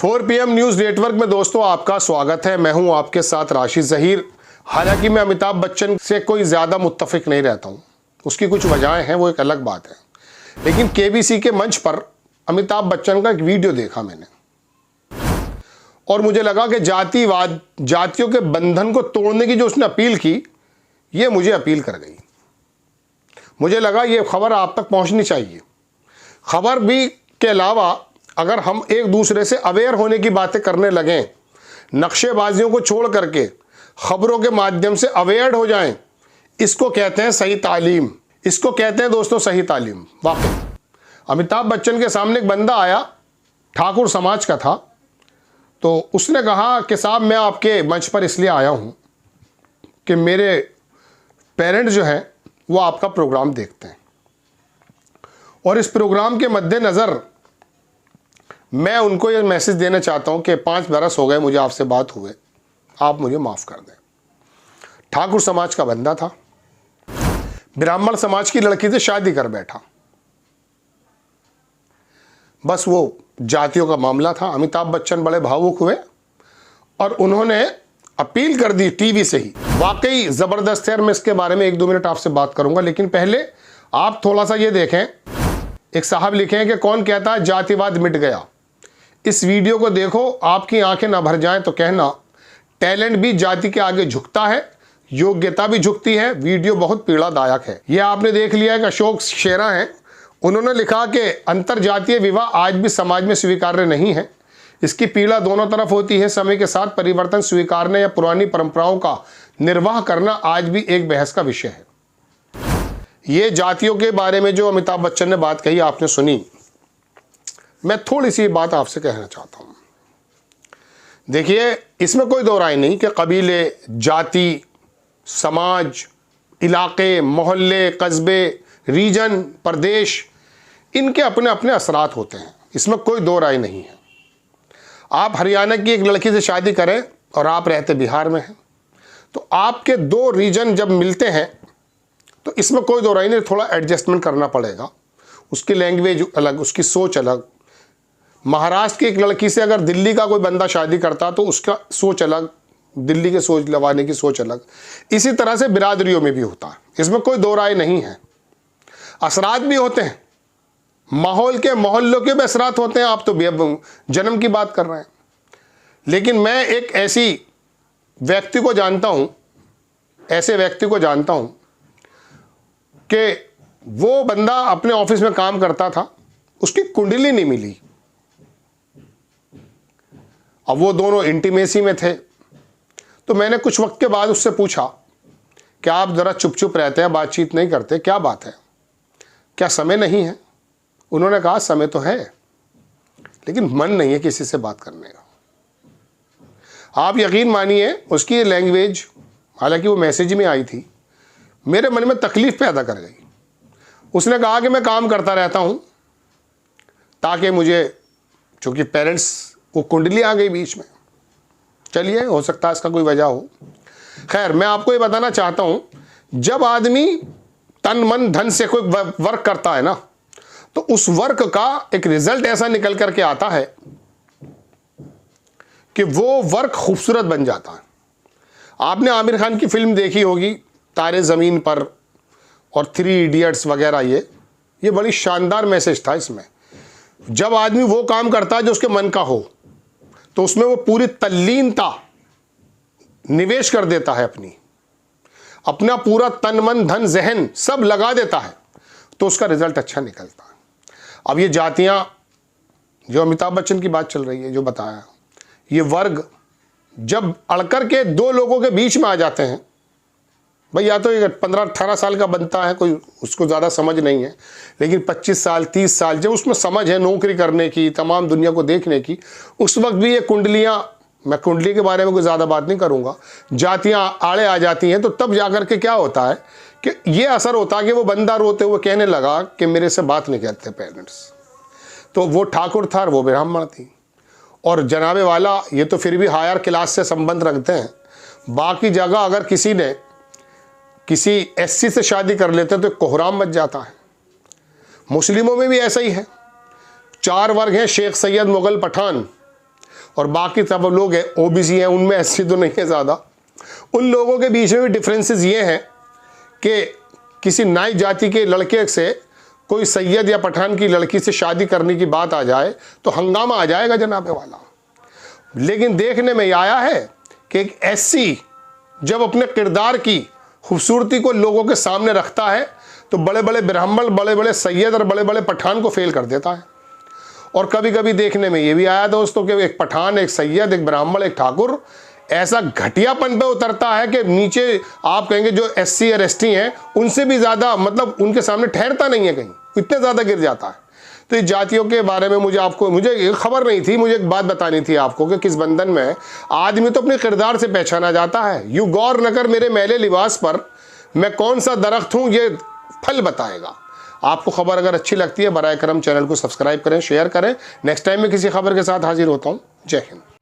4 PM news network में दोस्तों आपका स्वागत है। मैं हूं आपके साथ राशिद ज़हीर। हालांकि मैं अमिताभ बच्चन से कोई ज़्यादा मुत्तफिक नहीं रहता हूं, उसकी कुछ वजहें हैं, वो एक अलग बात है। लेकिन केबीसी के मंच पर अमिताभ बच्चन का एक वीडियो देखा मैंने और मुझे लगा कि जातिवाद, जातियों के बंधन को तोड़ने की जो उसने अपील की, ये मुझे अपील कर गई। मुझे लगा ये खबर आप तक पहुंचनी चाहिए। खबर भी के अलावा अगर हम एक दूसरे से अवेयर होने की बातें करने लगें, नक्शेबाजियों को छोड़ करके खबरों के माध्यम से अवेयर हो जाएं, इसको कहते हैं सही तालीम। इसको कहते हैं दोस्तों सही तालीम। वाकई अमिताभ बच्चन के सामने एक बंदा आया, ठाकुर समाज का था, तो उसने कहा कि साहब मैं आपके मंच पर इसलिए आया हूं कि मेरे पेरेंट्स जो हैं वो आपका प्रोग्राम देखते हैं और इस प्रोग्राम के मद्देनज़र मैं उनको ये मैसेज देना चाहता हूं कि 5 बरस हो गए मुझे आपसे बात हुए, आप मुझे माफ़ कर दें। ठाकुर समाज का बंदा था, ब्राह्मण समाज की लड़की से शादी कर बैठा। बस वो जातियों का मामला था। अमिताभ बच्चन बड़े भावुक हुए और उन्होंने अपील कर दी टीवी से ही। वाकई ज़बरदस्त है और मैं इसके बारे में 1-2 मिनट आपसे बात करूंगा। लेकिन पहले आप थोड़ा सा ये देखें, एक साहब लिखे हैं कि कौन कहता है जातिवाद मिट गया। इस वीडियो को देखो, आपकी आंखें ना भर जाएं तो कहना टैलेंट भी जाति के आगे झुकता है, योग्यता भी झुकती है। वीडियो बहुत पीड़ादायक है। यह आपने देख लिया है कि अशोक शेरा हैं, उन्होंने लिखा कि अंतर जातीय विवाह आज भी समाज में स्वीकार्य नहीं है। इसकी पीड़ा दोनों तरफ होती है। समय के साथ परिवर्तन स्वीकारने या पुरानी परंपराओं का निर्वाह करना आज भी एक बहस का विषय है। ये जातियों के बारे में जो अमिताभ बच्चन ने बात कही आपने सुनी, मैं थोड़ी सी बात आपसे कहना चाहता हूँ। देखिए, इसमें कोई दो राय नहीं कि कबीले, जाति, समाज, इलाके, मोहल्ले, कस्बे, रीजन, प्रदेश, इनके अपने अपने असरात होते हैं। इसमें कोई दो राय नहीं है। आप हरियाणा की एक लड़की से शादी करें और आप रहते बिहार में हैं, तो आपके 2 रीजन जब मिलते हैं तो इसमें कोई दो राय नहीं, थोड़ा एडजस्टमेंट करना पड़ेगा। उसकी लैंग्वेज अलग, उसकी सोच अलग। महाराष्ट्र की एक लड़की से अगर दिल्ली का कोई बंदा शादी करता तो उसका सोच अलग, दिल्ली के सोच लगाने की सोच अलग। इसी तरह से बिरादरियों में भी होता है, इसमें कोई दो राय नहीं है। असरात भी होते हैं, माहौल के, मोहल्लों के भी असरात होते हैं। आप तो जन्म की बात कर रहे हैं। लेकिन मैं एक ऐसी व्यक्ति को जानता हूं, ऐसे व्यक्ति को जानता हूं कि वो बंदा अपने ऑफिस में काम करता था, उसकी कुंडली नहीं मिली। अब वो दोनों इंटीमेसी में थे, तो मैंने कुछ वक्त के बाद उससे पूछा कि आप ज़रा चुप चुप रहते हैं, बातचीत नहीं करते, क्या बात है, क्या समय नहीं है? उन्होंने कहा समय तो है लेकिन मन नहीं है किसी से बात करने का। आप यकीन मानिए, उसकी लैंग्वेज, हालांकि वो मैसेज में आई थी, मेरे मन में तकलीफ पैदा कर गई। उसने कहा कि मैं काम करता रहता हूं ताकि मुझे, चूंकि पेरेंट्स, वो कुंडली आ गई बीच में। चलिए, हो सकता है इसका कोई वजह हो। खैर, मैं आपको ये बताना चाहता हूं, जब आदमी तन मन धन से कोई वर्क करता है ना, तो उस वर्क का एक रिजल्ट ऐसा निकल करके आता है कि वो वर्क खूबसूरत बन जाता है। आपने आमिर खान की फिल्म देखी होगी, तारे ज़मीन पर और 3 इडियट्स वगैरह। ये बड़ी शानदार मैसेज था इसमें। जब आदमी वो काम करता है जो उसके मन का हो, तो उसमें वो पूरी तल्लीनता निवेश कर देता है, अपना पूरा तन मन धन जहन सब लगा देता है, तो उसका रिजल्ट अच्छा निकलता है। अब ये जातियां, जो अमिताभ बच्चन की बात चल रही है, जो बताया, ये वर्ग जब अड़कर के 2 लोगों के बीच में आ जाते हैं, भाई या तो ये 15-18 साल का बनता है, कोई उसको ज़्यादा समझ नहीं है, लेकिन 25 साल 30 साल जब उसमें समझ है नौकरी करने की, तमाम दुनिया को देखने की, उस वक्त भी ये कुंडलियाँ, मैं कुंडली के बारे में कोई ज़्यादा बात नहीं करूँगा, जातियाँ आड़े आ जाती हैं। तो तब जाकर के क्या होता है कि ये असर होता है कि वो बंदा रोते हुए कहने लगा कि मेरे से बात नहीं करते पेरेंट्स। तो वो ठाकुर था और वो ब्राह्मण थी, और जनाबे वाला ये तो फिर भी हायर क्लास से संबंध रखते हैं। बाकी जगह अगर किसी ने किसी एससी से शादी कर लेते हैं तो कोहराम मच जाता है। मुस्लिमों में भी ऐसा ही है। 4 वर्ग हैं, शेख, सैयद, मुगल, पठान, और बाकी सब लोग हैं ओबीसी हैं, उनमें एससी तो नहीं है ज़्यादा। उन लोगों के बीच में भी डिफरेंसेस ये हैं कि किसी नाई जाति के लड़के से कोई सैयद या पठान की लड़की से शादी करने की बात आ जाए तो हंगामा आ जाएगा जनाबे वाला। लेकिन देखने में आया है कि एक एससी जब अपने किरदार की खूबसूरती को लोगों के सामने रखता है तो बड़े बड़े ब्राह्मण, बड़े बड़े सैयद और बड़े बड़े पठान को फेल कर देता है। और कभी कभी देखने में ये भी आया दोस्तों कि एक पठान, एक सैयद, एक ब्राह्मण, एक ठाकुर ऐसा घटियापन पे उतरता है कि नीचे आप कहेंगे जो एससी और एसटी हैं उनसे भी ज़्यादा, मतलब उनके सामने ठहरता नहीं है, कहीं इतने ज़्यादा गिर जाता है। तो इस जातियों के बारे में मुझे खबर नहीं थी, मुझे एक बात बतानी थी आपको कि किस बंधन में आदमी तो अपने किरदार से पहचाना जाता है। यू गौर न कर मेरे मैले लिबास पर, मैं कौन सा दरख्त हूँ ये फल बताएगा। आपको खबर अगर अच्छी लगती है बराए करम चैनल को सब्सक्राइब करें, शेयर करें। नेक्स्ट टाइम मैं किसी खबर के साथ हाजिर होता हूँ। जय हिंद।